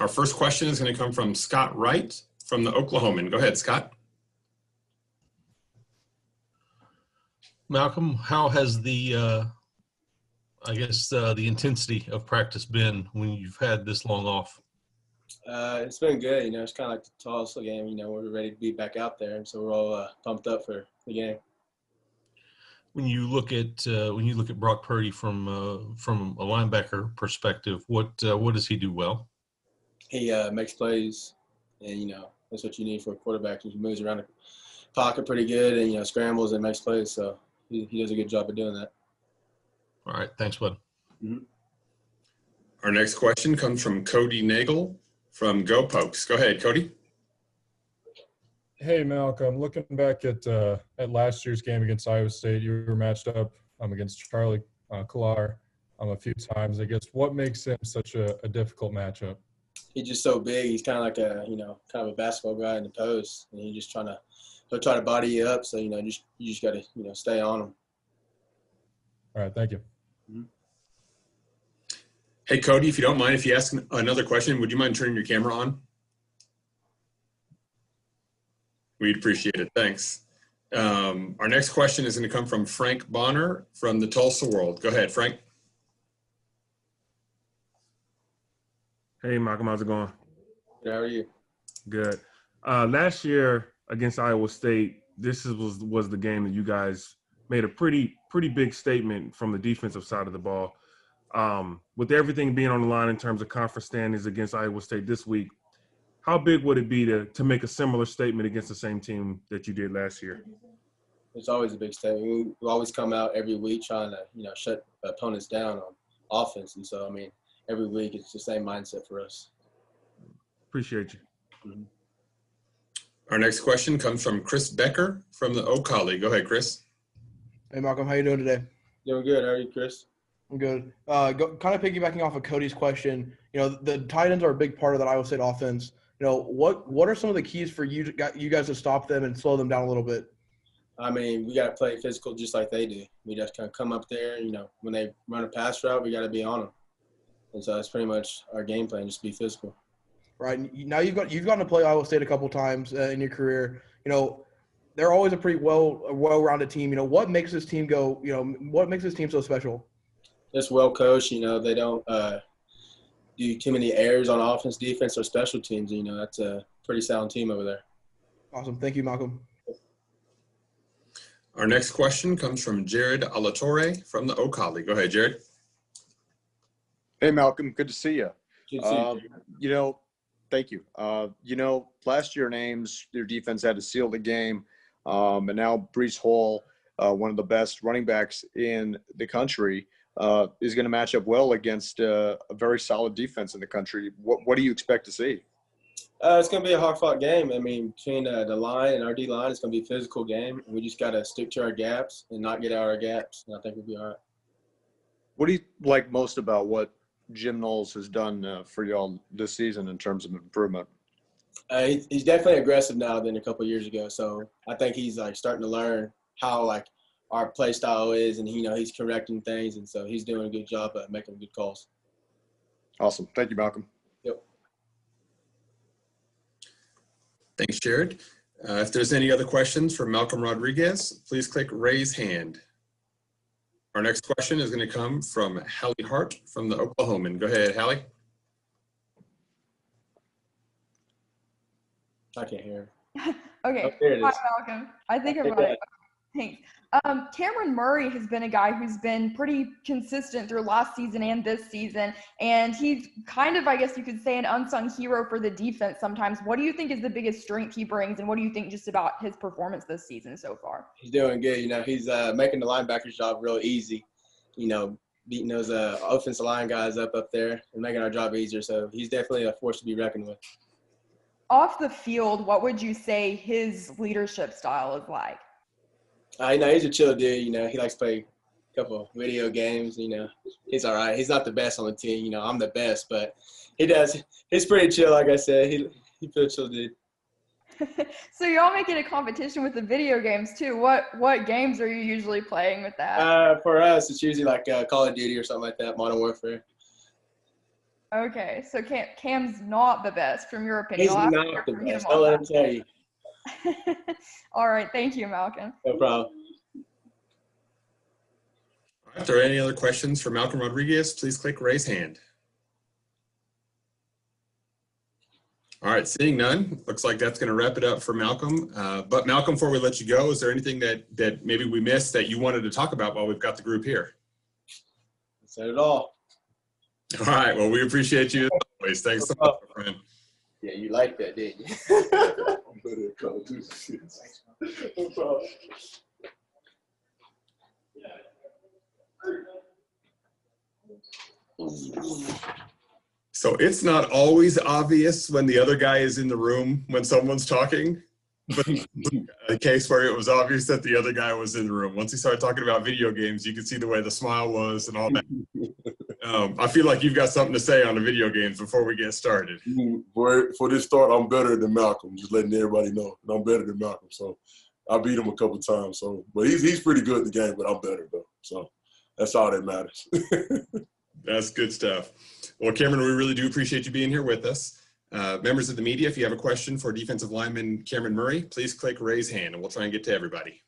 Our first question is going to come from Scott Wright from the Oklahoman. Go ahead, Scott. Malcolm, how has the intensity of practice been when you've had this long off? It's been good. It's kind of like the Tulsa game. We're ready to be back out there, and so we're all pumped up for the game. When you look at Brock Purdy from a linebacker perspective, what does he do well? He makes plays, and that's what you need for a quarterback. He moves around the pocket pretty good, and scrambles and makes plays. So he does a good job of doing that. All right, thanks, bud. Mm-hmm. Our next question comes from Cody Nagel from Go Pokes. Go ahead, Cody. Hey, Malcolm. Looking back at last year's game against Iowa State, you were matched up against Charlie Collar a few times. I guess what makes him such a difficult matchup? He's just so big. He's kind of like a basketball guy in the post, and he'll try to body you up. So you just got to stay on him. All right, thank you. Mm-hmm. Hey, Cody, if you don't mind, if you ask another question, would you mind turning your camera on? We'd appreciate it. Thanks. Our next question is going to come from Frank Bonner from the Tulsa World. Go ahead, Frank. Hey, Malcolm, how's it going? Good, how are you? Good. Last year against Iowa State, this was the game that you guys made a pretty big statement from the defensive side of the ball. With everything being on the line in terms of conference standings against Iowa State this week, how big would it be to make a similar statement against the same team that you did last year? It's always a big statement. We always come out every week trying to shut opponents down on offense, and so every week it's the same mindset for us. Appreciate you. Mm-hmm. Our next question comes from Chris Becker from the O'Colly. Go ahead, Chris. Hey, Malcolm. How you doing today? Doing good. How are you, Chris? I'm good. Kind of piggybacking off of Cody's question, the tight ends are a big part of that Iowa State offense. What are some of the keys for you guys to stop them and slow them down a little bit? We got to play physical just like they do. We just kind of come up there, when they run a pass route, we got to be on them. And so that's pretty much our game plan, just be physical. Right. Now you've gotten to play Iowa State a couple times in your career. They're always a pretty well-rounded team. What makes this team what makes this team so special? Just well coached. They don't do too many errors on offense, defense, or special teams. That's a pretty sound team over there. Awesome. Thank you, Malcolm. Our next question comes from Jared Alatorre from the O'Colly. Go ahead, Jared. Hey, Malcolm. Good to see you. Good to see you. Thank you. Last year in Ames, their defense had to seal the game. And now Breece Hall, one of the best running backs in the country, is going to match up well against a very solid defense in the country. What do you expect to see? It's going to be a hard-fought game. Between the line and our D-line, it's going to be a physical game. We just got to stick to our gaps and not get out our gaps, and I think we'll be all right. What do you like most about what Jim Knowles has done for y'all this season in terms of improvement? He's definitely aggressive now than a couple of years ago. So I think he's starting to learn how our play style is, and he's correcting things, and so he's doing a good job at making good calls. Awesome. Thank you, Malcolm. Yep. Thanks, Jared. If there's any other questions for Malcolm Rodriguez, please click raise hand. Our next question is going to come from Hallie Hart from the Oklahoman. Go ahead, Hallie. I can't hear. Okay. Oh, there it is. Hi, Malcolm. I think I'm right. Thanks. Cameron Murray has been a guy who's been pretty consistent through last season and this season, and he's kind of, I guess you could say, an unsung hero for the defense sometimes. What do you think is the biggest strength he brings, and what do you think just about his performance this season so far? He's doing good. He's making the linebacker's job real easy, beating those offensive line guys up there and making our job easier. So he's definitely a force to be reckoned with. Off the field, what would you say his leadership style is like? He's a chill dude. He likes to play a couple video games. He's all right. He's not the best on the team. I'm the best, but he's pretty chill. Like I said, he feels chill dude. So y'all make it a competition with the video games too. What games are you usually playing with that? For us, it's usually like Call of Duty or something like that, Modern Warfare. Okay, so Cam's not the best from your opinion. He's I'll have to not hear the from him best. on I'll let him that. tell you. All right, thank you, Malcolm. No problem. If there are any other questions for Malcolm Rodriguez, please click raise hand. All right, seeing none, looks like that's going to wrap it up for Malcolm. But Malcolm, before we let you go, is there anything that maybe we missed that you wanted to talk about while we've got the group here? Said it all. All right, well, we appreciate you as always. Thanks so much, my friend. Yeah, you like that, didn't you? No problem. So it's not always obvious when the other guy is in the room when someone's talking, but a case where it was obvious that the other guy was in the room. Once he started talking about video games, you could see the way the smile was and all that. I feel like you've got something to say on the video games before we get started. For this start, I'm better than Malcolm. Just letting everybody know, and I'm better than Malcolm. So I beat him a couple times. So, but he's pretty good at the game, but I'm better though. So that's all that matters. That's good stuff. Well, Cameron, we really do appreciate you being here with us. Members of the media, if you have a question for defensive lineman Cameron Murray, please click raise hand, and we'll try and get to everybody.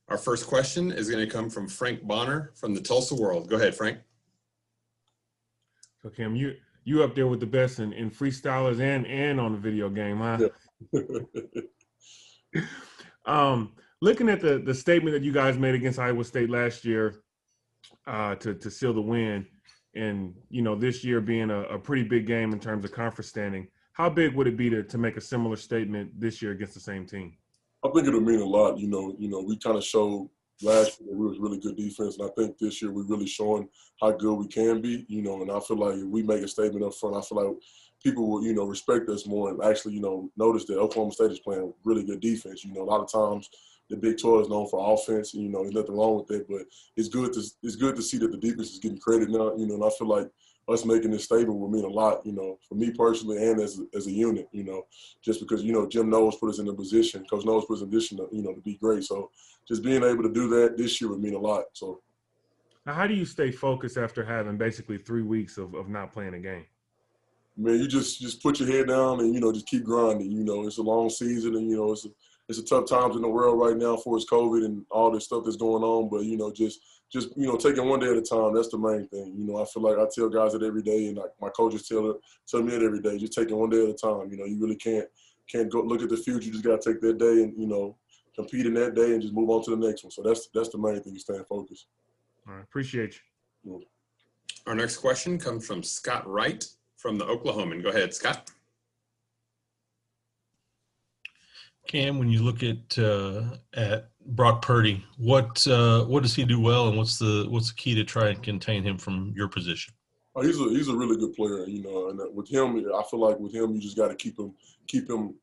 Our first question is going to come from Frank Bonner from the Tulsa World. Go ahead, Frank. So Cam, you up there with the best in freestylers and on the video game, huh? Yeah. Looking at the statement that you guys made against Iowa State last year to seal the win, and this year being a pretty big game in terms of conference standing, how big would it be to make a similar statement this year against the same team? I think it'll mean a lot. We kind of showed last year that we was really good defense, and I think this year we're really showing how good we can be. And I feel like if we make a statement up front, I feel like people will, respect us more and actually, notice that Oklahoma State is playing really good defense. A lot of times the Big 12 is known for offense. There's nothing wrong with that, but it's good to see that the defense is getting credit now. And I feel like us making this statement will mean a lot, for me personally and as a unit, just because, Jim Knowles put us in a position, Coach Knowles put us in a position to be great. So just being able to do that this year would mean a lot. So now, how do you stay focused after having basically 3 weeks of not playing a game? Man, you just put your head down and, just keep grinding. It's a long season and, it's a tough times in the world right now for it's COVID and all this stuff that's going on. But, just taking one day at a time, that's the main thing. I feel like I tell guys that every day, and my coaches tell me that every day, just taking one day at a time. You really can't go look at the future. You just got to take that day and, compete in that day and just move on to the next one. So that's the main thing, is staying focused. All right, appreciate you. Our next question comes from Scott Wright from the Oklahoman. Go ahead, Scott. Cam, when you look at Brock Purdy, what does he do well, and what's the key to try and contain him from your position? Oh, he's a really good player, and with him, I feel like with him, you just got to keep him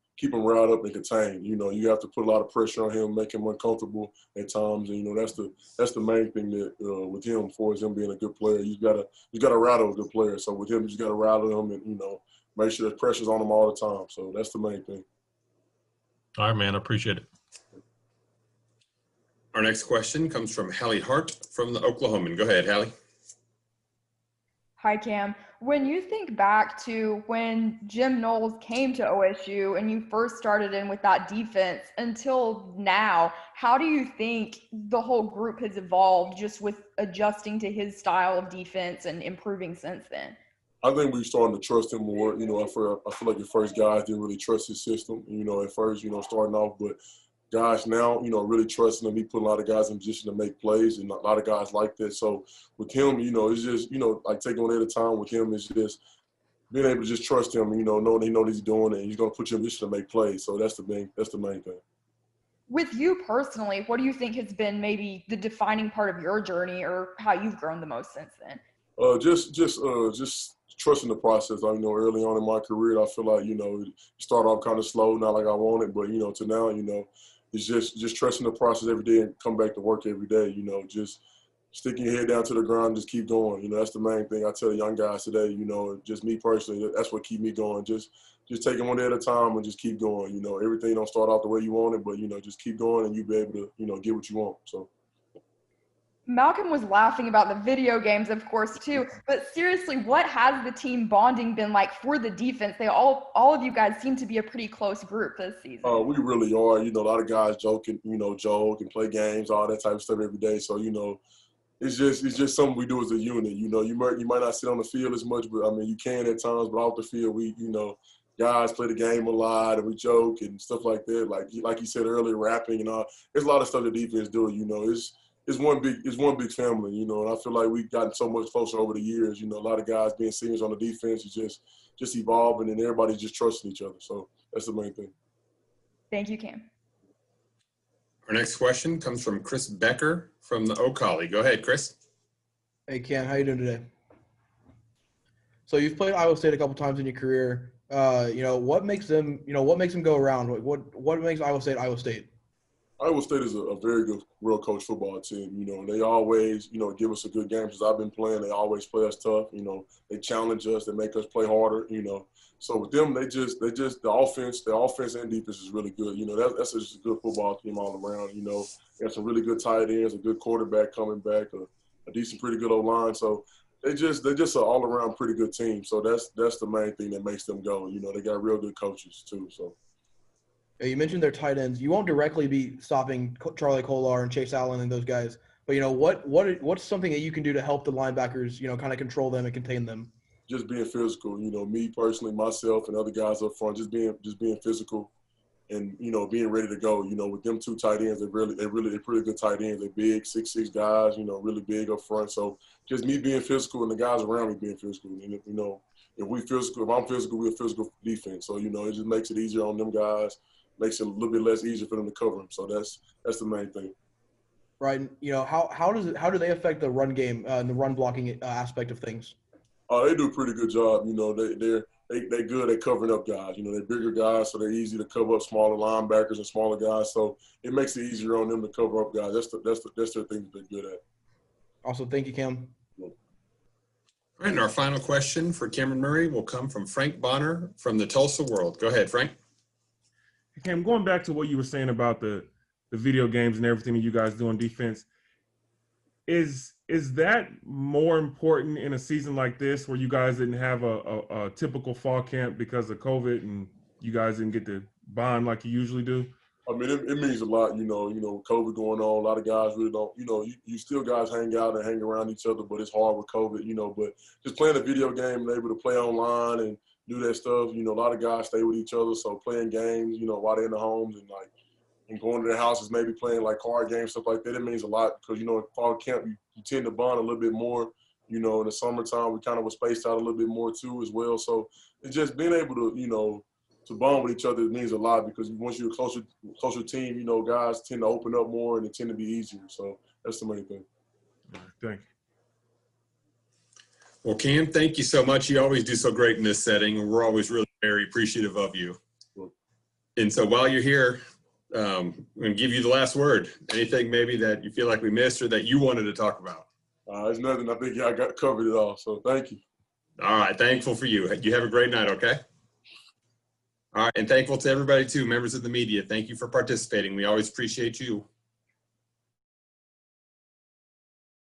riled up and contained. You have to put a lot of pressure on him, make him uncomfortable at times, and that's the main thing that with him, for him being a good player, you got to rattle a good player. So with him, you just got to rattle him and make sure there's pressure's on him all the time. So that's the main thing. All right, man. I appreciate it. Our next question comes from Hallie Hart from the Oklahoman. Go ahead, Hallie. Hi, Cam. When you think back to when Jim Knowles came to OSU and you first started in with that defense until now, how do you think the whole group has evolved just with adjusting to his style of defense and improving since then? I think we're starting to trust him more. I feel like the first guys didn't really trust his system, at first, starting off. But guys now, really trusting him. He put a lot of guys in position to make plays, and a lot of guys like that. So with him, it's just, like taking one day at a time with him is just being able to just trust him, knowing he knows what he's doing, and he's going to put you in position to make plays. So that's the main thing. With you personally, what do you think has been maybe the defining part of your journey or how you've grown the most since then? Just trusting the process. Early on in my career, I feel like, it started off kind of slow, not like I wanted, but, to now, it's just trusting the process every day and come back to work every day, just sticking your head down to the ground, just keep going. That's the main thing I tell the young guys today, just me personally, that's what keep me going. Just taking one day at a time and just keep going. Everything don't start out the way you want it, but, just keep going and you'll be able to, get what you want. So. Malcolm was laughing about the video games, of course, too. But seriously, what has the team bonding been like for the defense? All of you guys seem to be a pretty close group this season. We really are. You know, a lot of guys joke and play games, all that type of stuff every day. So, you know, it's just something we do as a unit. You know, you might not sit on the field as much, but I mean, you can at times. But off the field, guys play the game a lot, and we joke and stuff like that. Like you said earlier, rapping and all. There's a lot of stuff the defense do. You know, it's one big family. You know, and I feel like we've gotten so much closer over the years. You know, a lot of guys being seniors on the defense is just evolving, and everybody's just trusting each other. So that's the main thing. Thank you, Cam. Our next question comes from Chris Becker from the O'Colly. Go ahead, Chris. Hey, Cam, how you doing today? So you've played Iowa State a couple times in your career. What makes them go around? What makes Iowa State Iowa State? Iowa State is a very good, well-coached football team. You know, and they always, give us a good game. Since I've been playing, they always play us tough. You know, they challenge us. They make us play harder. You know, so with them, they just the offense and defense is really good. You know, that's just a good football team all around. You know, they have some really good tight ends, a good quarterback coming back, a decent, pretty good O-line. So they're just an all-around pretty good team. So that's the main thing that makes them go. You know, they got real good coaches too. So. You mentioned their tight ends. You won't directly be stopping Charlie Kolar and Chase Allen and those guys, but what's something that you can do to help the linebackers, kind of control them and contain them? Just being physical. You know, me personally, myself, and other guys up front, just being physical, and being ready to go. You know, with them two tight ends, they're pretty good tight ends. They're big, 6'6" guys. You know, really big up front. So just me being physical and the guys around me being physical. And if I'm physical, we're a physical defense. So it just makes it easier on them guys. Makes it a little bit less easier for them to cover them. So that's the main thing. Right. How do they affect the run game and the run blocking aspect of things? They do a pretty good job. You know, they're good at covering up guys. You know, they're bigger guys, so they're easy to cover up smaller linebackers and smaller guys. So it makes it easier on them to cover up guys. That's their thing that they're good at. Awesome. Thank you, Cam. All right, and our final question for Cameron Murray will come from Frank Bonner from the Tulsa World. Go ahead, Frank. Cam, going back to what you were saying about the video games and everything that you guys do on defense, is that more important in a season like this where you guys didn't have a typical fall camp because of COVID and you guys didn't get to bond like you usually do? I mean, it means a lot, with COVID going on. A lot of guys really don't, you still guys hang out and hang around each other, but it's hard with COVID, but just playing a video game and able to play online and do that stuff, a lot of guys stay with each other. So playing games, while they're in the homes and going to their houses, maybe playing like card games, stuff like that, it means a lot because, in fall camp, you tend to bond a little bit more. In the summertime, we kind of were spaced out a little bit more too as well. So it's just being able to, to bond with each other means a lot because once you're a closer team, guys tend to open up more and it tend to be easier. So that's the main thing. All right, thank you. Well, Cam, thank you so much. You always do so great in this setting, and we're always really very appreciative of you. And so while you're here, I'm going to give you the last word. Anything maybe that you feel like we missed or that you wanted to talk about? It's nothing. I think I got covered it all. So thank you. All right. Thankful for you. You have a great night, okay? All right. And thankful to everybody, too, members of the media. Thank you for participating. We always appreciate you.